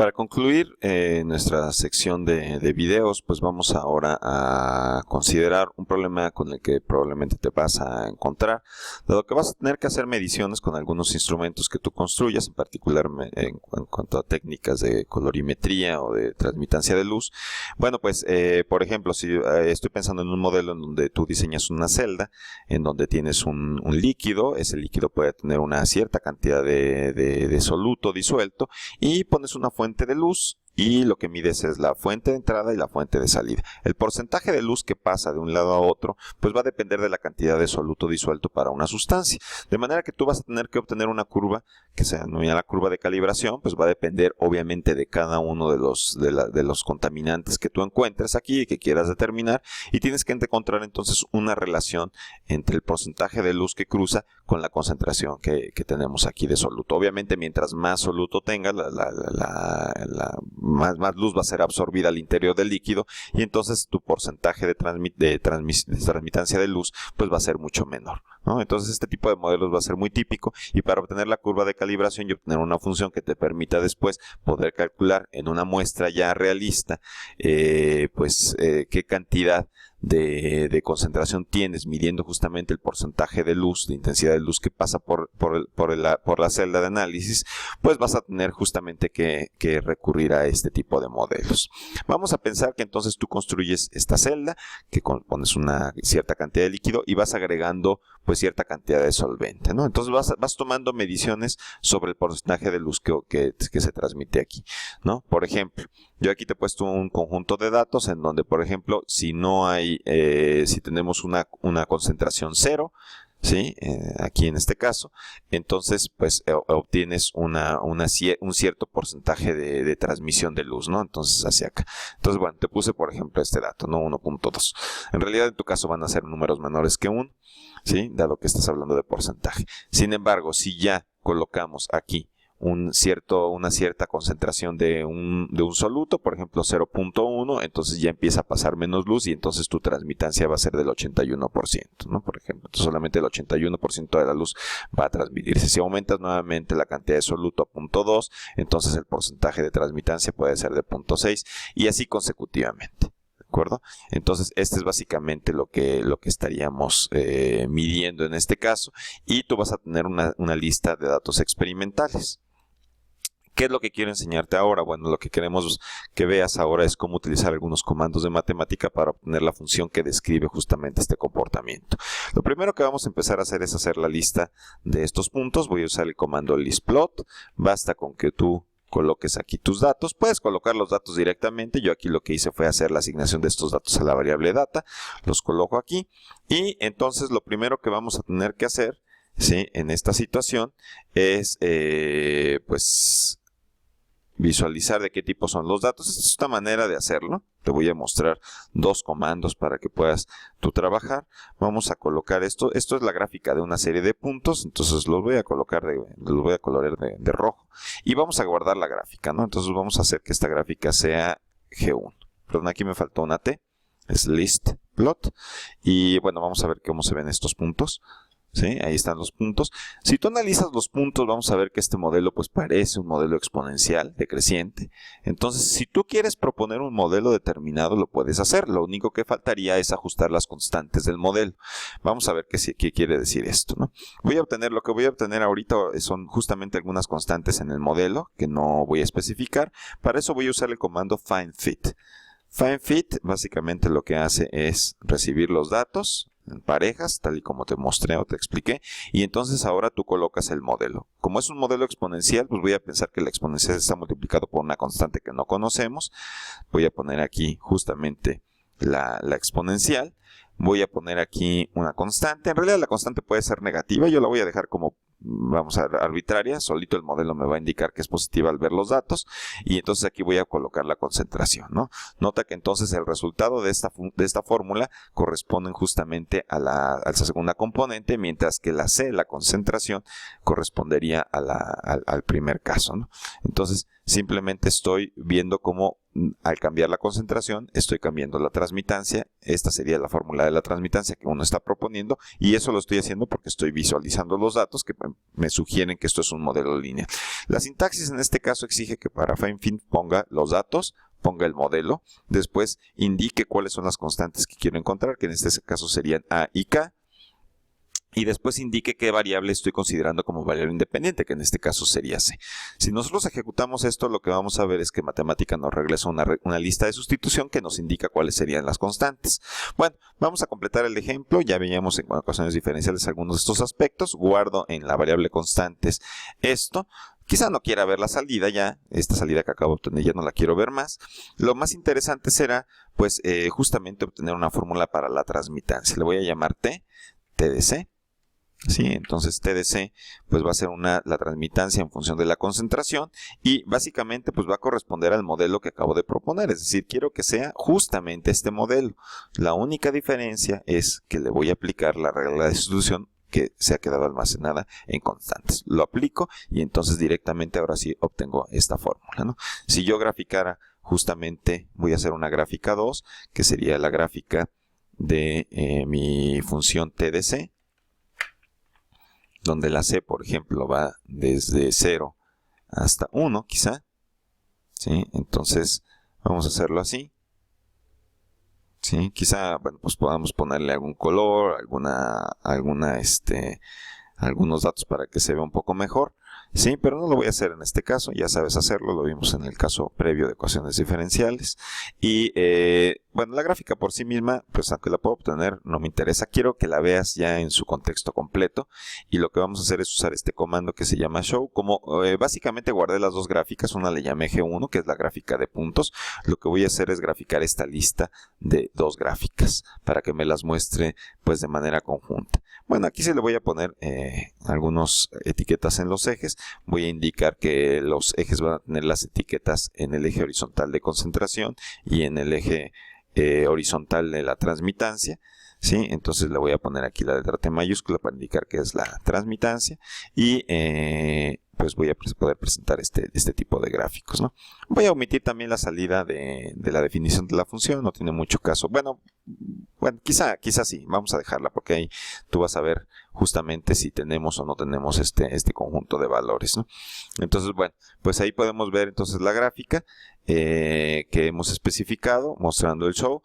Para concluir nuestra sección de videos, pues vamos ahora a considerar un problema con el que probablemente te vas a encontrar, dado que vas a tener que hacer mediciones con algunos instrumentos que tú construyas, en particular en cuanto a técnicas de colorimetría o de transmitancia de luz. Bueno, pues por ejemplo, si estoy pensando en un modelo en donde tú diseñas una celda, en donde tienes un líquido, ese líquido puede tener una cierta cantidad de soluto disuelto, y pones una fuente de luz y lo que mides es la fuente de entrada y la fuente de salida. El porcentaje de luz que pasa de un lado a otro pues va a depender de la cantidad de soluto disuelto para una sustancia, de manera que tú vas a tener que obtener una curva que se denomina la curva de calibración. Pues va a depender obviamente de cada uno de los contaminantes que tú encuentres aquí y que quieras determinar, y tienes que encontrar entonces una relación entre el porcentaje de luz que cruza con la concentración que tenemos aquí de soluto. Obviamente mientras más soluto tenga, más luz va a ser absorbida al interior del líquido, y entonces tu porcentaje de transmitancia de luz pues va a ser mucho menor, ¿no? Entonces este tipo de modelos va a ser muy típico, y para obtener la curva de calibración y obtener una función que te permita después poder calcular en una muestra ya realista qué cantidad de concentración tienes, midiendo justamente el porcentaje de luz, de intensidad de luz que pasa por la celda de análisis, pues vas a tener justamente que recurrir a este tipo de modelos. Vamos a pensar que entonces tú construyes esta celda, que pones una cierta cantidad de líquido y vas agregando pues cierta cantidad de solvente, ¿no? Entonces vas tomando mediciones sobre el porcentaje de luz que se transmite aquí, ¿no? Por ejemplo, yo aquí te he puesto un conjunto de datos en donde, por ejemplo, si tenemos una concentración 0, ¿sí? Aquí en este caso, entonces pues obtienes un cierto porcentaje de transmisión de luz, ¿no? Entonces hacia acá. Entonces, bueno, te puse por ejemplo este dato, ¿no? 1.2. En realidad en tu caso van a ser números menores que 1, ¿sí? Dado que estás hablando de porcentaje. Sin embargo, si ya colocamos aquí una cierta concentración de un soluto, por ejemplo 0.1, entonces ya empieza a pasar menos luz, y entonces tu transmitancia va a ser del 81%, ¿no? Por ejemplo, entonces solamente el 81% de la luz va a transmitirse. Si aumentas nuevamente la cantidad de soluto a 0.2, entonces el porcentaje de transmitancia puede ser de 0.6, y así consecutivamente. ¿De acuerdo? Entonces este es básicamente lo que estaríamos midiendo en este caso, y tú vas a tener una lista de datos experimentales. ¿Qué es lo que quiero enseñarte ahora? Bueno, lo que queremos que veas ahora es cómo utilizar algunos comandos de matemática para obtener la función que describe justamente este comportamiento. Lo primero que vamos a empezar a hacer es hacer la lista de estos puntos. Voy a usar el comando listplot. Basta con que tú coloques aquí tus datos. Puedes colocar los datos directamente. Yo aquí lo que hice fue hacer la asignación de estos datos a la variable data. Los coloco aquí, y entonces lo primero que vamos a tener que hacer, ¿sí?, en esta situación es pues visualizar de qué tipo son los datos. Esta es una manera de hacerlo. Te voy a mostrar dos comandos para que puedas tú trabajar. Vamos a colocar esto. Esto es la gráfica de una serie de puntos. Entonces los voy a colocar los voy a colorear de rojo. Y vamos a guardar la gráfica, ¿no? Entonces vamos a hacer que esta gráfica sea G1. Perdón, aquí me faltó una T. Es listplot. Y bueno, vamos a ver cómo se ven estos puntos. ¿Sí? Ahí están los puntos. Si tú analizas los puntos, vamos a ver que este modelo pues parece un modelo exponencial decreciente. Entonces, si tú quieres proponer un modelo determinado, lo puedes hacer. Lo único que faltaría es ajustar las constantes del modelo. Vamos a ver qué quiere decir esto, ¿no? Lo que voy a obtener ahorita son justamente algunas constantes en el modelo que no voy a especificar. Para eso voy a usar el comando findFit. FindFit básicamente lo que hace es recibir los datos en parejas, tal y como te mostré o te expliqué, y entonces ahora tú colocas el modelo. Como es un modelo exponencial, pues voy a pensar que la exponencial está multiplicado por una constante que no conocemos. Voy a poner aquí justamente la exponencial. Voy a poner aquí una constante. En realidad la constante puede ser negativa. Yo la voy a dejar como, vamos a ver, arbitraria. Solito el modelo me va a indicar que es positiva al ver los datos. Y entonces aquí voy a colocar la concentración, ¿no? Nota que entonces el resultado de esta fórmula corresponde justamente a la segunda componente, mientras que la C, la concentración, correspondería al primer caso, ¿no? Entonces simplemente estoy viendo cómo al cambiar la concentración, estoy cambiando la transmitancia. Esta sería la fórmula de la transmitancia que uno está proponiendo, y eso lo estoy haciendo porque estoy visualizando los datos que me sugieren que esto es un modelo lineal. La sintaxis en este caso exige que para FineFit ponga los datos, ponga el modelo, después indique cuáles son las constantes que quiero encontrar, que en este caso serían A y K, y después indique qué variable estoy considerando como variable independiente, que en este caso sería C. Si nosotros ejecutamos esto, lo que vamos a ver es que Matemática nos regresa una lista de sustitución que nos indica cuáles serían las constantes. Bueno, vamos a completar el ejemplo. Ya veíamos en ecuaciones diferenciales algunos de estos aspectos. Guardo en la variable constantes esto. Quizá no quiera ver la salida ya, esta salida que acabo de obtener ya no la quiero ver más. Lo más interesante será, pues, justamente obtener una fórmula para la transmitancia. Le voy a llamar T de C. ¿Sí? Entonces T de C pues va a ser la transmitancia en función de la concentración, y básicamente pues va a corresponder al modelo que acabo de proponer, es decir, quiero que sea justamente este modelo. La única diferencia es que le voy a aplicar la regla de sustitución que se ha quedado almacenada en constantes. Lo aplico y entonces directamente ahora sí obtengo esta fórmula, ¿no? Si yo graficara justamente, voy a hacer una gráfica 2, que sería la gráfica de mi función T de C, donde la C, por ejemplo, va desde 0 hasta 1, quizá. ¿Sí? Entonces, vamos a hacerlo así. ¿Sí? Quizá, bueno, pues podamos ponerle algún color, algunos datos para que se vea un poco mejor. Sí, pero no lo voy a hacer en este caso, ya sabes hacerlo, lo vimos en el caso previo de ecuaciones diferenciales. Y bueno, la gráfica por sí misma, pues aunque la puedo obtener, no me interesa, quiero que la veas ya en su contexto completo, y lo que vamos a hacer es usar este comando que se llama show. Como básicamente guardé las dos gráficas, una le llamé G1, que es la gráfica de puntos, lo que voy a hacer es graficar esta lista de dos gráficas, para que me las muestre pues de manera conjunta. Bueno, aquí se le voy a poner algunas etiquetas en los ejes. Voy a indicar que los ejes van a tener las etiquetas en el eje horizontal de concentración y en el eje horizontal de la transmitancia. ¿Sí? Entonces le voy a poner aquí la letra T mayúscula para indicar que es la transmitancia, y pues voy a poder presentar este tipo de gráficos, ¿no? Voy a omitir también la salida de la definición de la función, no tiene mucho caso. Bueno, quizá sí, vamos a dejarla, porque ahí tú vas a ver justamente si tenemos o no tenemos este conjunto de valores, ¿no? Entonces, bueno, pues ahí podemos ver entonces la gráfica que hemos especificado mostrando el show.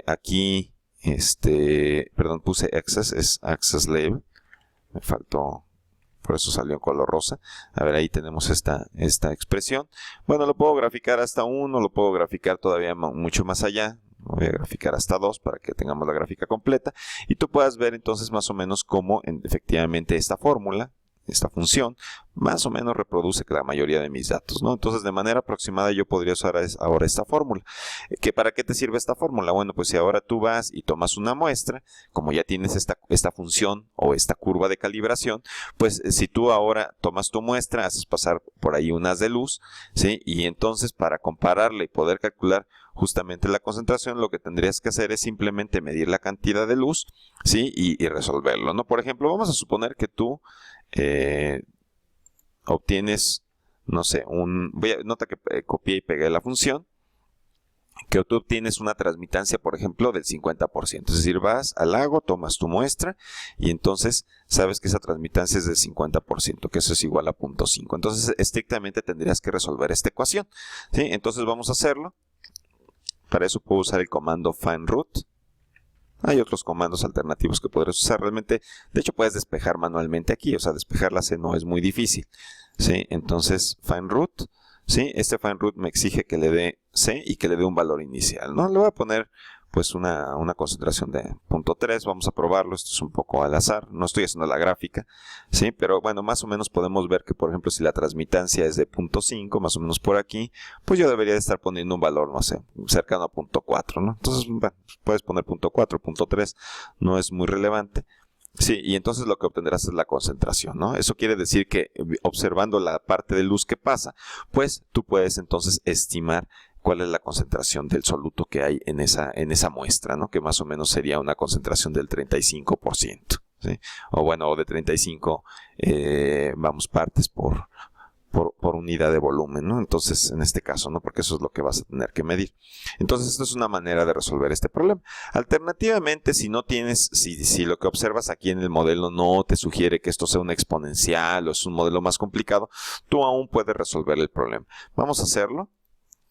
Aquí perdón, puse access, es access label, me faltó, por eso salió en color rosa. A ver, ahí tenemos esta expresión. Bueno, lo puedo graficar hasta 1, lo puedo graficar todavía mucho más allá. Lo voy a graficar hasta 2 para que tengamos la gráfica completa, y tú puedas ver entonces más o menos cómo efectivamente esta fórmula, esta función, más o menos reproduce la mayoría de mis datos, ¿no? Entonces, de manera aproximada yo podría usar ahora esta fórmula. ¿Para qué te sirve esta fórmula? Bueno, pues si ahora tú vas y tomas una muestra, como ya tienes esta función o esta curva de calibración, pues si tú ahora tomas tu muestra, haces pasar por ahí un haz de luz, ¿sí? Y entonces para compararla y poder calcular justamente la concentración, lo que tendrías que hacer es simplemente medir la cantidad de luz, ¿sí? Y resolverlo, ¿no? Por ejemplo, vamos a suponer que tú obtienes, no sé, nota que copié y pegué la función, que tú obtienes una transmitancia, por ejemplo, del 50%. Es decir, vas al lago, tomas tu muestra, y entonces sabes que esa transmitancia es del 50%, que eso es igual a 0.5. Entonces, estrictamente tendrías que resolver esta ecuación, ¿sí? Entonces, vamos a hacerlo. Para eso puedo usar el comando find_root. Hay otros comandos alternativos que podrás usar. Realmente, de hecho, puedes despejar manualmente aquí. O sea, despejar la C no es muy difícil, ¿sí? Entonces, find_root, ¿sí? Este find_root me exige que le dé C y que le dé un valor inicial, ¿no? Le voy a poner pues una concentración de 0.3. Vamos a probarlo. Esto es un poco al azar. No estoy haciendo la gráfica, ¿sí? Pero bueno, más o menos podemos ver que, por ejemplo, si la transmitancia es de 0.5, más o menos por aquí, pues yo debería de estar poniendo un valor, no sé, cercano a 0.4, ¿no? Entonces, bueno, puedes poner 0.4, 0.3, no es muy relevante. Sí, y entonces lo que obtendrás es la concentración, ¿no? Eso quiere decir que observando la parte de luz que pasa, pues tú puedes entonces estimar cuál es la concentración del soluto que hay en esa muestra, ¿no? Que más o menos sería una concentración del 35%, ¿sí? O bueno, de 35, vamos, partes por por unidad de volumen, ¿no? Entonces, en este caso, ¿no? Porque eso es lo que vas a tener que medir. Entonces, esto es una manera de resolver este problema. Alternativamente, si no tienes, si lo que observas aquí en el modelo no te sugiere que esto sea un exponencial o es un modelo más complicado, tú aún puedes resolver el problema. Vamos a hacerlo.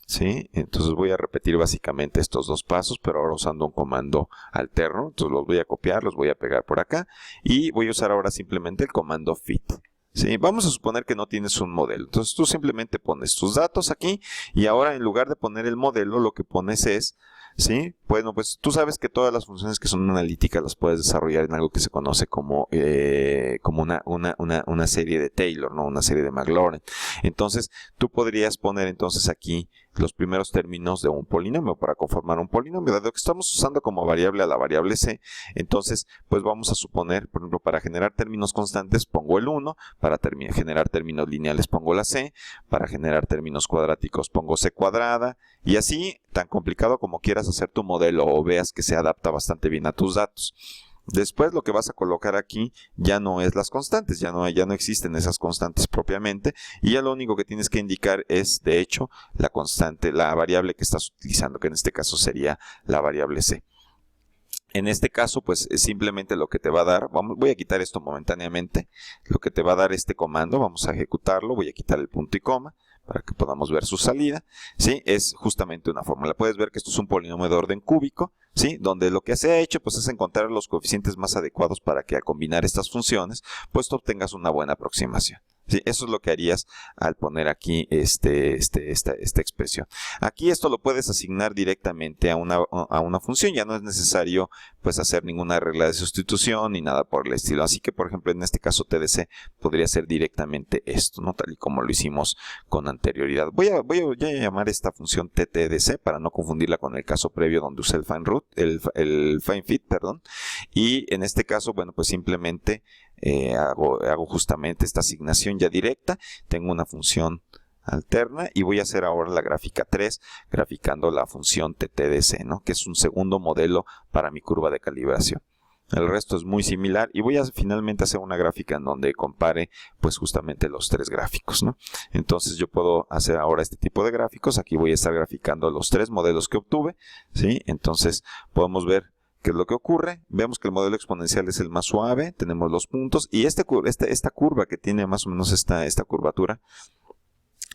¿Sí? Entonces voy a repetir básicamente estos dos pasos, pero ahora usando un comando alterno. Entonces los voy a copiar, los voy a pegar por acá y voy a usar ahora simplemente el comando fit. ¿Sí? Vamos a suponer que no tienes un modelo. Entonces tú simplemente pones tus datos aquí y ahora en lugar de poner el modelo, lo que pones es, ¿sí? Bueno, pues tú sabes que todas las funciones que son analíticas las puedes desarrollar en algo que se conoce como una serie de Taylor, ¿no? Una serie de Maclaurin. Entonces tú podrías poner entonces aquí los primeros términos de un polinomio para conformar un polinomio. Dado que estamos usando como variable a la variable c, entonces pues vamos a suponer, por ejemplo, para generar términos constantes pongo el 1, para generar términos lineales pongo la c, para generar términos cuadráticos pongo c cuadrada, y así, tan complicado como quieras hacer tu modelo o veas que se adapta bastante bien a tus datos. Después lo que vas a colocar aquí ya no es las constantes, ya no existen esas constantes propiamente, y ya lo único que tienes que indicar es, de hecho, la constante, la variable que estás utilizando, que en este caso sería la variable c. En este caso, pues simplemente lo que te va a dar, voy a quitar esto momentáneamente, lo que te va a dar este comando, vamos a ejecutarlo, voy a quitar el punto y coma, para que podamos ver su salida, ¿sí? Es justamente una fórmula. Puedes ver que esto es un polinomio de orden cúbico, ¿sí? Donde lo que se ha hecho pues es encontrar los coeficientes más adecuados para que al combinar estas funciones pues tú obtengas una buena aproximación. ¿Sí? Eso es lo que harías al poner aquí esta expresión. Aquí esto lo puedes asignar directamente a una función, ya no es necesario pues hacer ninguna regla de sustitución ni nada por el estilo. Así que, por ejemplo, en este caso TDC podría ser directamente esto, ¿no? Tal y como lo hicimos con anterioridad. Voy a llamar esta función TTDC para no confundirla con el caso previo donde usé el FineFit, perdón. Y en este caso, bueno, pues simplemente hago justamente esta asignación ya directa. Tengo una función alterna y voy a hacer ahora la gráfica 3 graficando la función TTDC, ¿no? Que es un segundo modelo para mi curva de calibración. El resto es muy similar y voy a finalmente hacer una gráfica en donde compare pues justamente los tres gráficos, ¿no? Entonces yo puedo hacer ahora este tipo de gráficos. Aquí voy a estar graficando los tres modelos que obtuve, ¿sí? Entonces podemos ver ¿qué es lo que ocurre? Vemos que el modelo exponencial es el más suave, tenemos los puntos y esta curva que tiene más o menos esta curvatura,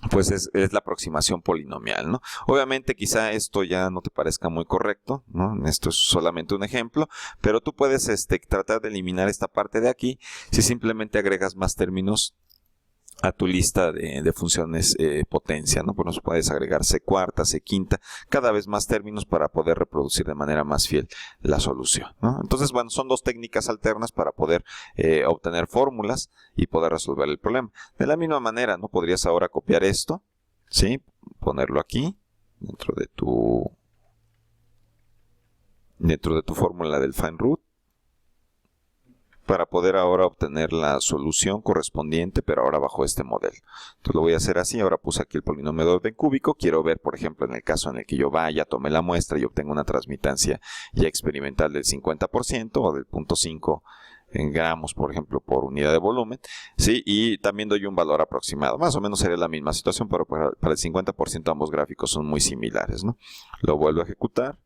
pues es la aproximación polinomial, ¿no? Obviamente quizá esto ya no te parezca muy correcto, ¿no? Esto es solamente un ejemplo, pero tú puedes tratar de eliminar esta parte de aquí si simplemente agregas más términos a tu lista de funciones potencia, ¿no? Pues nos puedes agregar C cuarta, C quinta, cada vez más términos para poder reproducir de manera más fiel la solución, ¿no? Entonces, bueno, son dos técnicas alternas para poder obtener fórmulas y poder resolver el problema. De la misma manera, ¿no? Podrías ahora copiar esto, ¿sí? Ponerlo aquí, dentro de tu fórmula del FineRoot, para poder ahora obtener la solución correspondiente, pero ahora bajo este modelo. Entonces lo voy a hacer así. Ahora puse aquí el polinomio de orden cúbico. Quiero ver, por ejemplo, en el caso en el que yo vaya, tome la muestra y obtenga una transmitancia ya experimental del 50% o del 0.5 en gramos, por ejemplo, por unidad de volumen, ¿sí? Y también doy un valor aproximado. Más o menos sería la misma situación, pero para el 50% ambos gráficos son muy similares, ¿no? Lo vuelvo a ejecutar.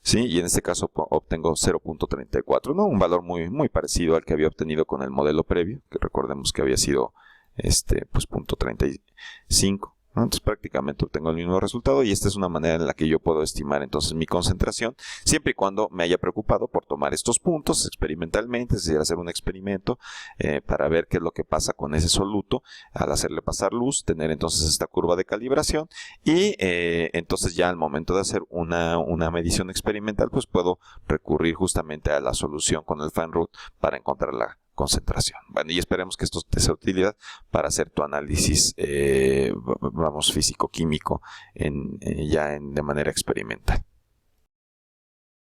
¿Sí? Y en este caso obtengo 0.34, ¿no? Un valor muy parecido al que había obtenido con el modelo previo, que recordemos que había sido pues 0.35, ¿no? Entonces prácticamente obtengo el mismo resultado y esta es una manera en la que yo puedo estimar entonces mi concentración, siempre y cuando me haya preocupado por tomar estos puntos experimentalmente, es decir, hacer un experimento para ver qué es lo que pasa con ese soluto al hacerle pasar luz, tener entonces esta curva de calibración y entonces ya al momento de hacer una medición experimental pues puedo recurrir justamente a la solución con el FineRoot para encontrar la concentración. Bueno, y esperemos que esto te sea de utilidad para hacer tu análisis, físico-químico de manera experimental.